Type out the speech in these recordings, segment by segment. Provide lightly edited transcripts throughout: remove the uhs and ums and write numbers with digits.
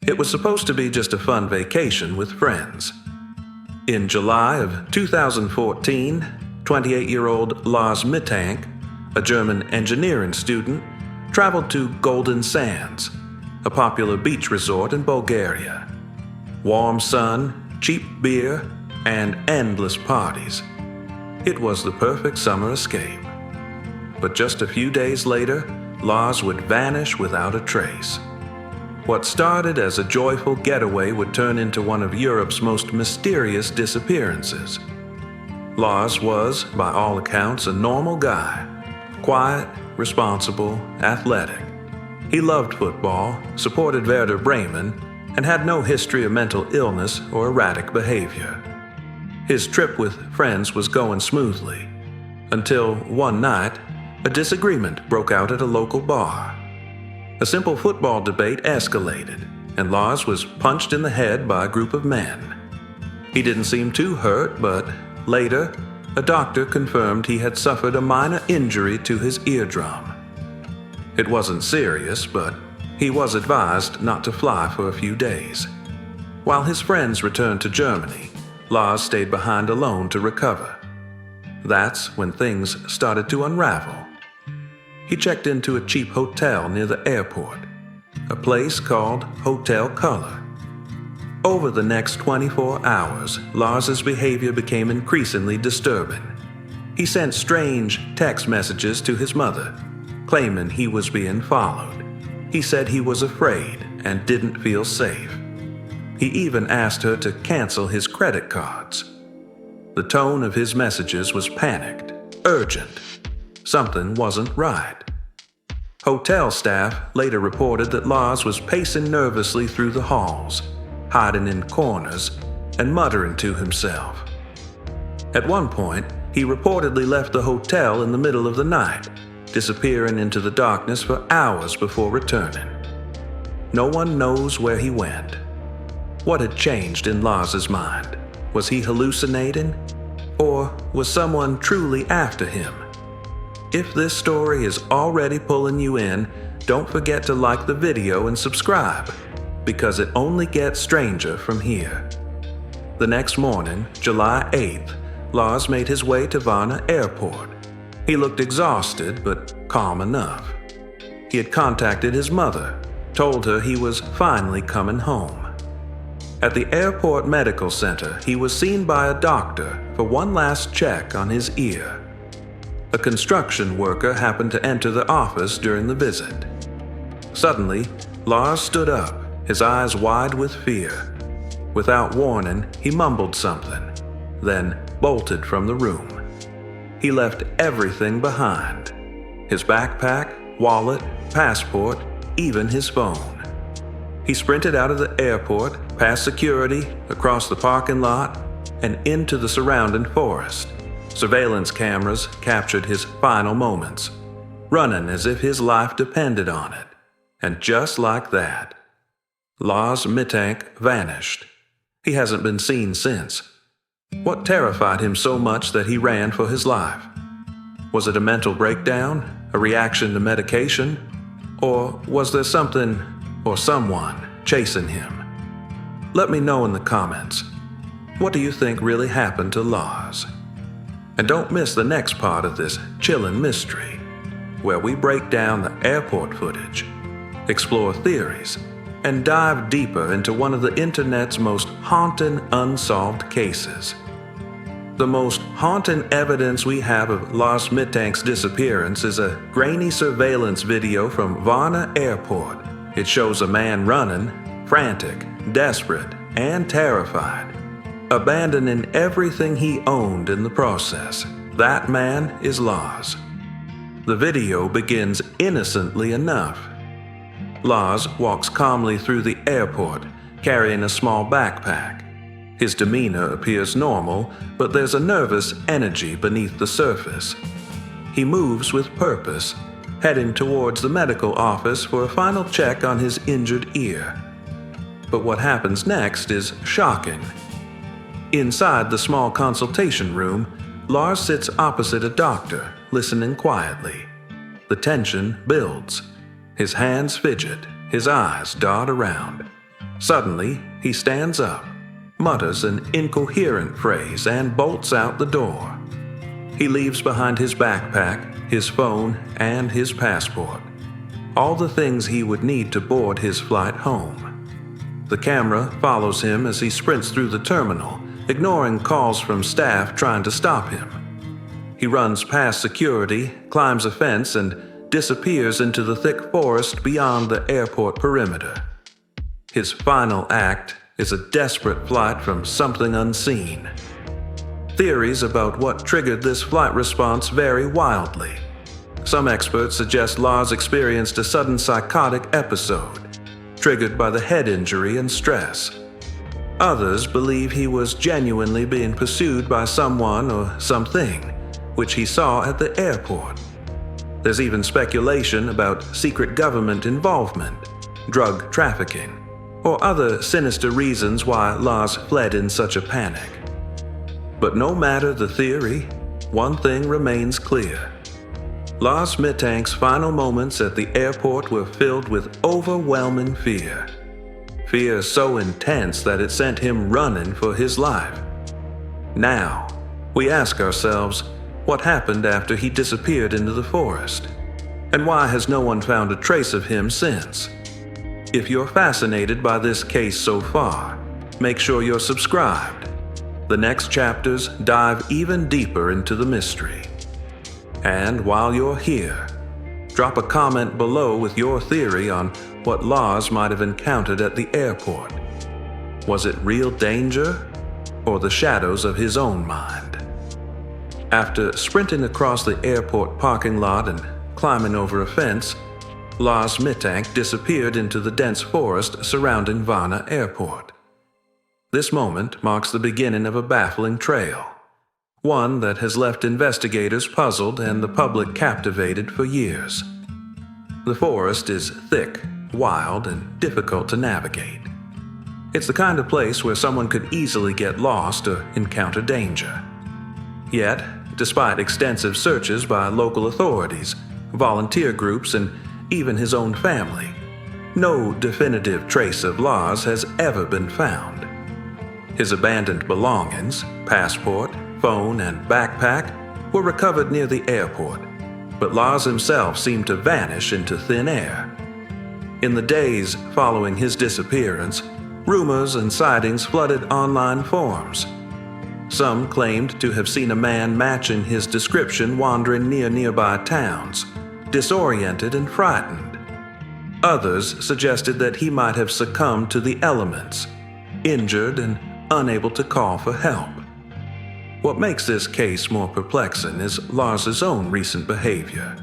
It was supposed to be just a fun vacation with friends. In July of 2014, 28-year-old Lars Mittank, a German engineering student, traveled to Golden Sands, a popular beach resort in Bulgaria. Warm sun, cheap beer, and endless parties. It was the perfect summer escape. But just a few days later, Lars would vanish without a trace. What started as a joyful getaway would turn into one of Europe's most mysterious disappearances. Lars was, by all accounts, a normal guy. Quiet, responsible, athletic. He loved football, supported Werder Bremen, and had no history of mental illness or erratic behavior. His trip with friends was going smoothly, until one night, a disagreement broke out at a local bar. A simple football debate escalated, and Lars was punched in the head by a group of men. He didn't seem too hurt, but later, a doctor confirmed he had suffered a minor injury to his eardrum. It wasn't serious, but he was advised not to fly for a few days. While his friends returned to Germany, Lars stayed behind alone to recover. That's when things started to unravel. He checked into a cheap hotel near the airport, a place called Hotel Color. Over the next 24 hours, Lars's behavior became increasingly disturbing. He sent strange text messages to his mother, claiming he was being followed. He said he was afraid and didn't feel safe. He even asked her to cancel his credit cards. The tone of his messages was panicked, urgent. Something wasn't right. Hotel staff later reported that Lars was pacing nervously through the halls, hiding in corners, and muttering to himself. At one point, he reportedly left the hotel in the middle of the night, disappearing into the darkness for hours before returning. No one knows where he went. What had changed in Lars's mind? Was he hallucinating? Or was someone truly after him? If this story is already pulling you in, don't forget to like the video and subscribe, because it only gets stranger from here. The next morning, July 8th, Lars made his way to Varna Airport. He looked exhausted, but calm enough. He had contacted his mother, told her he was finally coming home. At the airport medical center, he was seen by a doctor for one last check on his ear. A construction worker happened to enter the office during the visit. Suddenly, Lars stood up, his eyes wide with fear. Without warning, he mumbled something, then bolted from the room. He left everything behind: his backpack, wallet, passport, even his phone. He sprinted out of the airport, past security, across the parking lot, and into the surrounding forest. Surveillance cameras captured his final moments, running as if his life depended on it. And just like that, Lars Mittank vanished. He hasn't been seen since. What terrified him so much that he ran for his life? Was it a mental breakdown, a reaction to medication, or was there something or someone chasing him? Let me know in the comments. What do you think really happened to Lars? And don't miss the next part of this chilling mystery, where we break down the airport footage, explore theories, and dive deeper into one of the internet's most haunting unsolved cases. The most haunting evidence we have of Lars Mittank's disappearance is a grainy surveillance video from Varna Airport. It shows a man running, frantic, desperate, and terrified, abandoning everything he owned in the process. That man is Lars. The video begins innocently enough. Lars walks calmly through the airport, carrying a small backpack. His demeanor appears normal, but there's a nervous energy beneath the surface. He moves with purpose, heading towards the medical office for a final check on his injured ear. But what happens next is shocking. Inside the small consultation room, Lars sits opposite a doctor, listening quietly. The tension builds. His hands fidget, his eyes dart around. Suddenly, he stands up, mutters an incoherent phrase, and bolts out the door. He leaves behind his backpack, his phone, and his passport. All the things he would need to board his flight home. The camera follows him as he sprints through the terminal, ignoring calls from staff trying to stop him. He runs past security, climbs a fence, and disappears into the thick forest beyond the airport perimeter. His final act is a desperate flight from something unseen. Theories about what triggered this flight response vary wildly. Some experts suggest Lars experienced a sudden psychotic episode, triggered by the head injury and stress. Others believe he was genuinely being pursued by someone or something, which he saw at the airport. There's even speculation about secret government involvement, drug trafficking, or other sinister reasons why Lars fled in such a panic. But no matter the theory, one thing remains clear. Lars Mittank's final moments at the airport were filled with overwhelming fear. Fear so intense that it sent him running for his life. Now, we ask ourselves, what happened after he disappeared into the forest? And why has no one found a trace of him since? If you're fascinated by this case so far, make sure you're subscribed. The next chapters dive even deeper into the mystery. And while you're here, drop a comment below with your theory on what Lars might have encountered at the airport. Was it real danger or the shadows of his own mind? After sprinting across the airport parking lot and climbing over a fence, Lars Mittank disappeared into the dense forest surrounding Varna Airport. This moment marks the beginning of a baffling trail, one that has left investigators puzzled and the public captivated for years. The forest is thick, wild, and difficult to navigate. It's the kind of place where someone could easily get lost or encounter danger. Yet, despite extensive searches by local authorities, volunteer groups, and even his own family, no definitive trace of Lars has ever been found. His abandoned belongings, passport, phone, and backpack were recovered near the airport, but Lars himself seemed to vanish into thin air. In the days following his disappearance, rumors and sightings flooded online forums. Some claimed to have seen a man matching his description wandering near nearby towns, disoriented and frightened. Others suggested that he might have succumbed to the elements, injured and unable to call for help. What makes this case more perplexing is Lars's own recent behavior,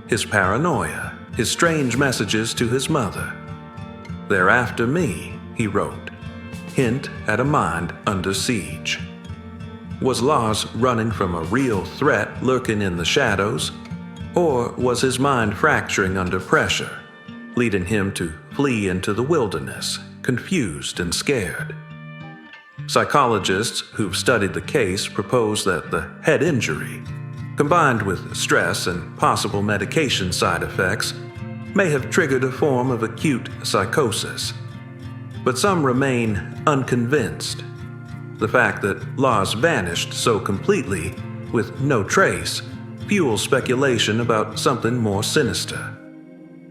his paranoia, his strange messages to his mother. "They're after me," he wrote, hint at a mind under siege. Was Lars running from a real threat lurking in the shadows? Or was his mind fracturing under pressure, leading him to flee into the wilderness, confused and scared? Psychologists who've studied the case propose that the head injury, combined with stress and possible medication side effects, may have triggered a form of acute psychosis. But some remain unconvinced. The fact that Lars vanished so completely, with no trace, fuels speculation about something more sinister.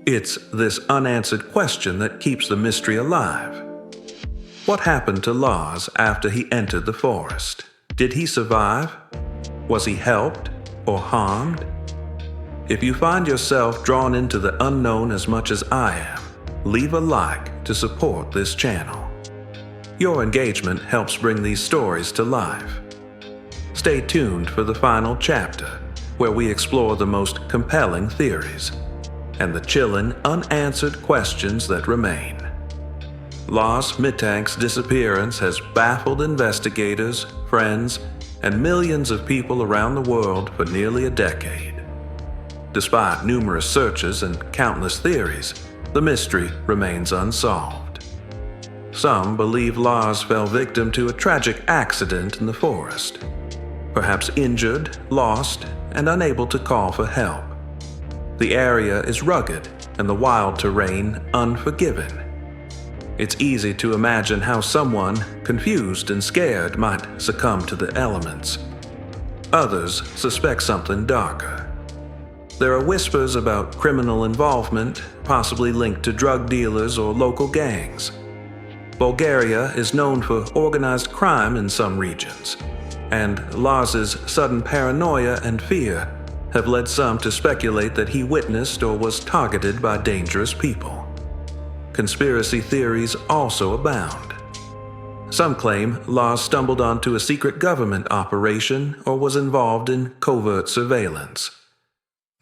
It's this unanswered question that keeps the mystery alive. What happened to Lars after he entered the forest? Did he survive? Was he helped or harmed? If you find yourself drawn into the unknown as much as I am, leave a like to support this channel. Your engagement helps bring these stories to life. Stay tuned for the final chapter, where we explore the most compelling theories and the chilling, unanswered questions that remain. Lars Mittank's disappearance has baffled investigators, friends, and millions of people around the world for nearly a decade. Despite numerous searches and countless theories, the mystery remains unsolved. Some believe Lars fell victim to a tragic accident in the forest, perhaps injured, lost, and unable to call for help. The area is rugged and the wild terrain unforgiving. It's easy to imagine how someone, confused and scared, might succumb to the elements. Others suspect something darker. There are whispers about criminal involvement, possibly linked to drug dealers or local gangs. Bulgaria is known for organized crime in some regions, and Lars's sudden paranoia and fear have led some to speculate that he witnessed or was targeted by dangerous people. Conspiracy theories also abound. Some claim Lars stumbled onto a secret government operation or was involved in covert surveillance.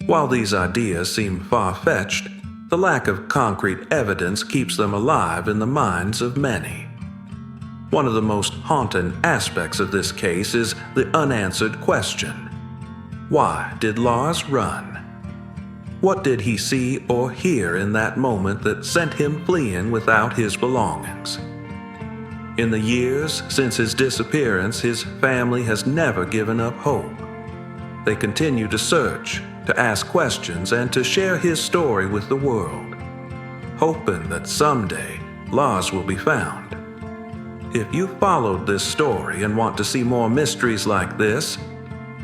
While these ideas seem far-fetched, the lack of concrete evidence keeps them alive in the minds of many. One of the most haunting aspects of this case is the unanswered question: why did Lars run? What did he see or hear in that moment that sent him fleeing without his belongings? In the years since his disappearance, his family has never given up hope. They continue to search, to ask questions, and to share his story with the world, hoping that someday Lars will be found. If you followed this story and want to see more mysteries like this,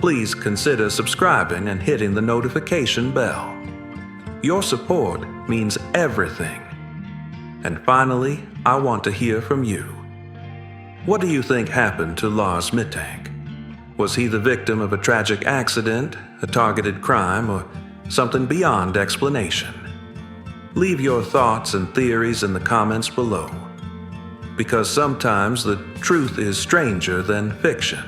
please consider subscribing and hitting the notification bell. Your support means everything. And finally, I want to hear from you. What do you think happened to Lars Mittank? Was he the victim of a tragic accident, a targeted crime, or something beyond explanation? Leave your thoughts and theories in the comments below, because sometimes the truth is stranger than fiction.